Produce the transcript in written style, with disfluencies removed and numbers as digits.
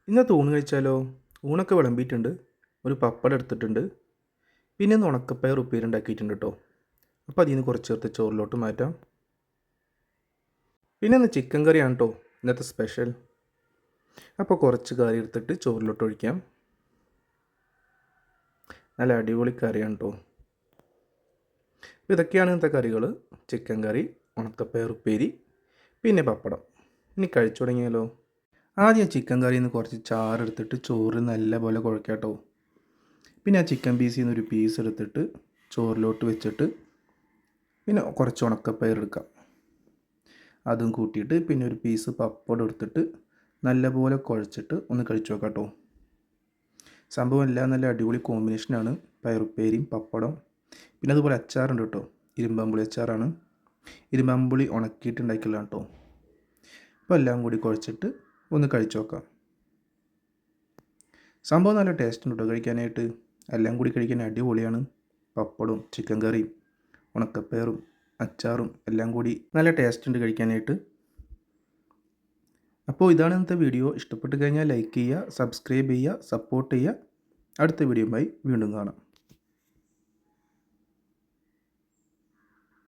ഇന്നത്തെ ഊണ് കഴിച്ചാലോ? ഊണൊക്കെ വിളമ്പിയിട്ടുണ്ട്. ഒരു പപ്പടം എടുത്തിട്ടുണ്ട്. പിന്നെ ഒന്ന് ഉണക്കപ്പയർ ഉപ്പേരി ഉണ്ടാക്കിയിട്ടുണ്ട് കേട്ടോ. അപ്പോൾ അതിൽ നിന്ന് കുറച്ച് ചേർത്ത് ചോറിലോട്ട് മാറ്റാം. പിന്നെ ഒന്ന് ചിക്കൻ കറിയാണ് കേട്ടോ ഇന്നത്തെ സ്പെഷ്യൽ. അപ്പോൾ കുറച്ച് കറി എടുത്തിട്ട് ചോറിലോട്ട് ഒഴിക്കാം. നല്ല അടിപൊളി കറിയാണ് കേട്ടോ. അപ്പോൾ ഇതൊക്കെയാണ് ഇന്നത്തെ കറികൾ. ചിക്കൻ കറി, ഉണക്കപ്പയർ ഉപ്പേരി, പിന്നെ പപ്പടം. ഇനി കഴിച്ചു തുടങ്ങിയാലോ? ആദ്യം ചിക്കൻ കറിയിൽ നിന്ന് കുറച്ച് ചാറെടുത്തിട്ട് ചോറ് നല്ലപോലെ കുഴക്കാം കേട്ടോ. പിന്നെ ആ ചിക്കൻ പീസിൽ നിന്ന് ഒരു പീസ് എടുത്തിട്ട് ചോറിലോട്ട് വെച്ചിട്ട് പിന്നെ കുറച്ച് ഉണക്കപ്പയർ എടുക്കാം, അതും കൂട്ടിയിട്ട് പിന്നെ ഒരു പീസ് പപ്പടം എടുത്തിട്ട് നല്ലപോലെ കുഴച്ചിട്ട് ഒന്ന് കഴിച്ചു നോക്കാം കേട്ടോ. സംഭവം എല്ലാം നല്ല അടിപൊളി കോമ്പിനേഷനാണ്. പയറുപ്പേരിയും പപ്പടം, പിന്നെ അതുപോലെ അച്ചാറുണ്ട് കേട്ടോ. ഇരുമ്പമ്പുളി അച്ചാറാണ്. ഇരുമ്പമ്പുളി ഉണക്കിയിട്ടുണ്ടാക്കിയതാണ് കേട്ടോ. അപ്പോൾ എല്ലാം കൂടി കുഴച്ചിട്ട് ഒന്ന് കഴിച്ചു നോക്കാം. സംഭവം നല്ല ടേസ്റ്റ് ഉണ്ട് കേട്ടോ കഴിക്കാനായിട്ട്. എല്ലാം കൂടി കഴിക്കാൻ അടിപൊളിയാണ്. പപ്പടവും ചിക്കൻ കറിയും ഉണക്കപ്പയറും അച്ചാറും എല്ലാം കൂടി നല്ല ടേസ്റ്റ് ഉണ്ട് കഴിക്കാനായിട്ട്. അപ്പോൾ ഇതാണ് ഇന്നത്തെ വീഡിയോ. ഇഷ്ടപ്പെട്ട് കഴിഞ്ഞാൽ ലൈക്ക് ചെയ്യുക, സബ്സ്ക്രൈബ് ചെയ്യുക, സപ്പോർട്ട് ചെയ്യുക. അടുത്ത വീഡിയോയുമായി വീണ്ടും കാണാം.